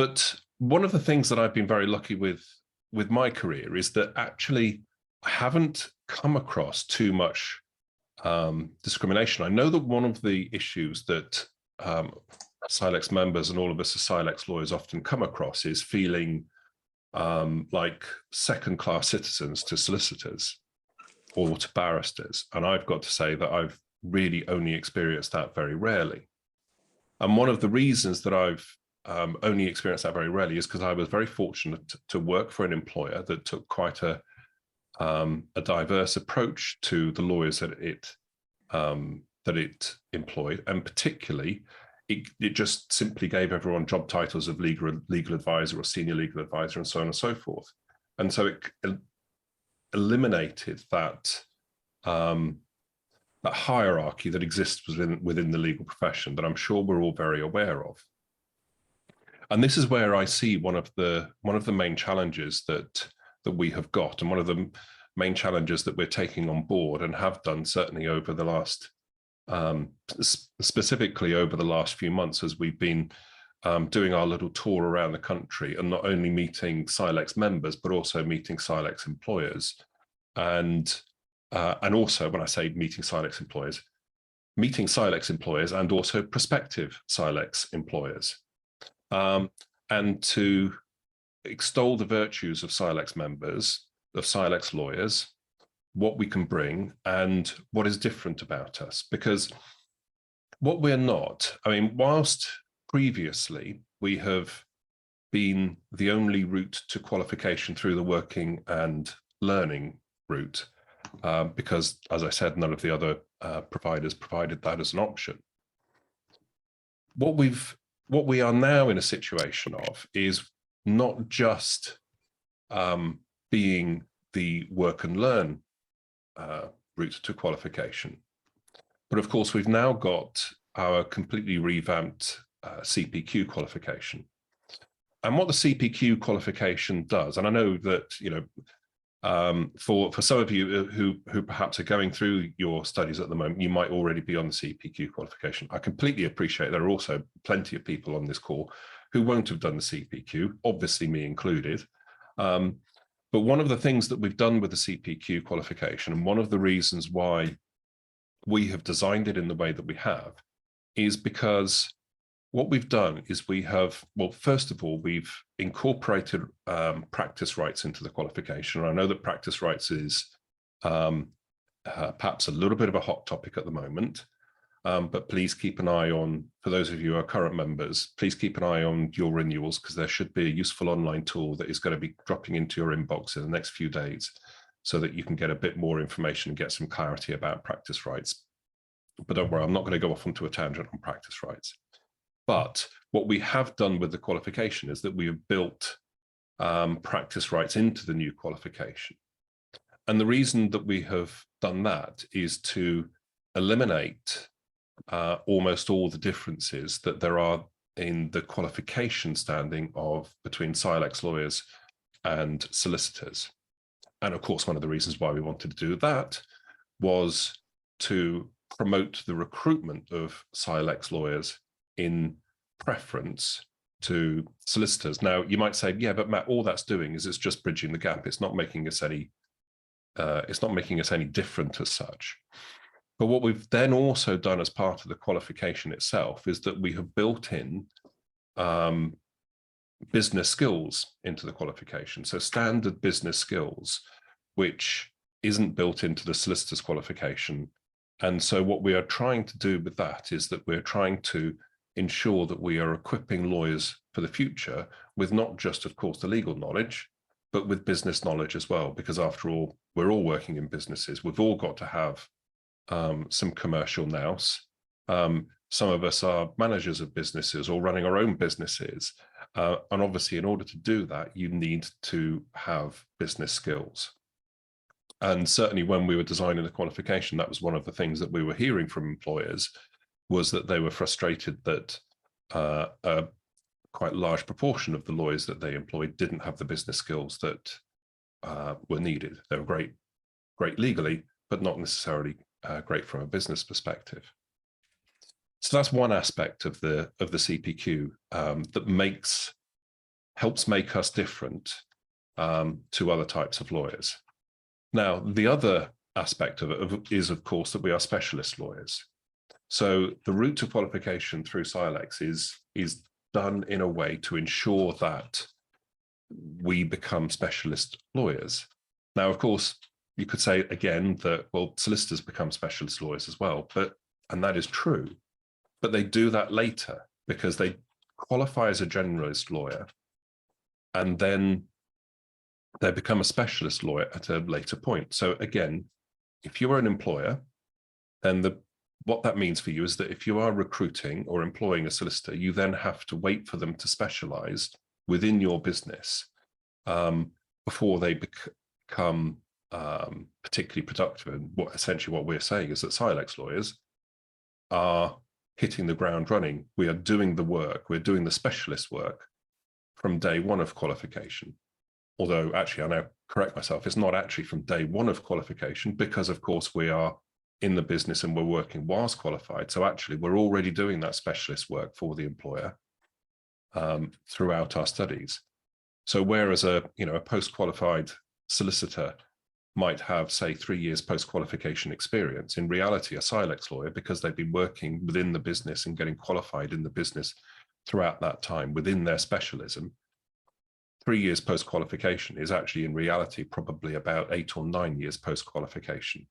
But one of the things that I've been very lucky with my career is that actually I haven't come across too much discrimination. I know that one of the issues that CILEX members and all of us as CILEX lawyers often come across is feeling like second-class citizens to solicitors or to barristers. And I've got to say that I've really only experienced that very rarely. And one of the reasons that I've only experienced that very rarely is because I was very fortunate to work for an employer that took quite a diverse approach to the lawyers that it employed, and particularly it just simply gave everyone job titles of legal advisor or senior legal advisor and so on and so forth. And so it eliminated that that hierarchy that exists within the legal profession that I'm sure we're all very aware of. And this is where I see one of the main challenges that we have got, and one of the main challenges that we're taking on board and have done certainly over the last, specifically over the last few months, as we've been doing our little tour around the country and not only meeting CILEX members, but also meeting CILEX employers. And also, when I say meeting CILEX employers and also prospective CILEX employers, and to extol the virtues of CILEX members, of CILEX lawyers, what we can bring and what is different about us. Because what we're not, I mean, whilst previously we have been the only route to qualification through the working and learning route, because, as I said, none of the other providers provided that as an option. What we are now in a situation of is not just being the work and learn route to qualification, but of course we've now got our completely revamped CPQ qualification. And what the CPQ qualification does, and I know that, you know, for some of you who perhaps are going through your studies at the moment, you might already be on the CPQ qualification. I completely appreciate there are also plenty of people on this call who won't have done the CPQ, obviously me included. But one of the things that we've done with the CPQ qualification, and one of the reasons why we have designed it in the way that we have, is because what we've done is we have, well, first of all, we've incorporated practice rights into the qualification. And I know that practice rights is perhaps a little bit of a hot topic at the moment, but please keep an eye on, for those of you who are current members, please keep an eye on your renewals, because there should be a useful online tool that is going to be dropping into your inbox in the next few days so that you can get a bit more information and get some clarity about practice rights. But don't worry, I'm not going to go off onto a tangent on practice rights. But what we have done with the qualification is that we have built practice rights into the new qualification. And the reason that we have done that is to eliminate almost all the differences that there are in the qualification standing of between CILEX lawyers and solicitors. And of course, one of the reasons why we wanted to do that was to promote the recruitment of CILEX lawyers in preference to solicitors. Now, you might say, yeah, but Matt, all that's doing is it's just bridging the gap. It's not making us any different as such. But what we've then also done as part of the qualification itself is that we have built in business skills into the qualification. So standard business skills, which isn't built into the solicitor's qualification. And so what we are trying to do with that is that we're trying to ensure that we are equipping lawyers for the future with not just, of course, the legal knowledge, but with business knowledge as well. Because after all, we're all working in businesses. We've all got to have some commercial nous. Some of us are managers of businesses or running our own businesses. And obviously, in order to do that, you need to have business skills. And certainly when we were designing the qualification, that was one of the things that we were hearing from employers, was that they were frustrated that a quite large proportion of the lawyers that they employed didn't have the business skills that were needed. They were great legally, but not necessarily great from a business perspective. So that's one aspect of the CPQ that makes helps make us different to other types of lawyers. Now, the other aspect of it is, of course, that we are specialist lawyers. So the route to qualification through CILEX is done in a way to ensure that we become specialist lawyers. Now, of course, you could say again that, well, solicitors become specialist lawyers as well, and that is true, but they do that later because they qualify as a generalist lawyer and then they become a specialist lawyer at a later point. So again, if you are an employer, then what that means for you is that if you are recruiting or employing a solicitor, you then have to wait for them to specialize within your business before they become particularly productive. And essentially what we're saying is that CILEX lawyers are hitting the ground running. We are doing the work, we're doing the specialist work from day one of qualification. Although actually, I now correct myself, it's not actually from day one of qualification because, of course, we are in the business and we're working whilst qualified. So actually, we're already doing that specialist work for the employer throughout our studies. So whereas a post-qualified solicitor might have, say, 3 years post-qualification experience, in reality, a CILEX lawyer, because they've been working within the business and getting qualified in the business throughout that time within their specialism, 3 years post-qualification is actually in reality probably about 8 or 9 years post-qualification.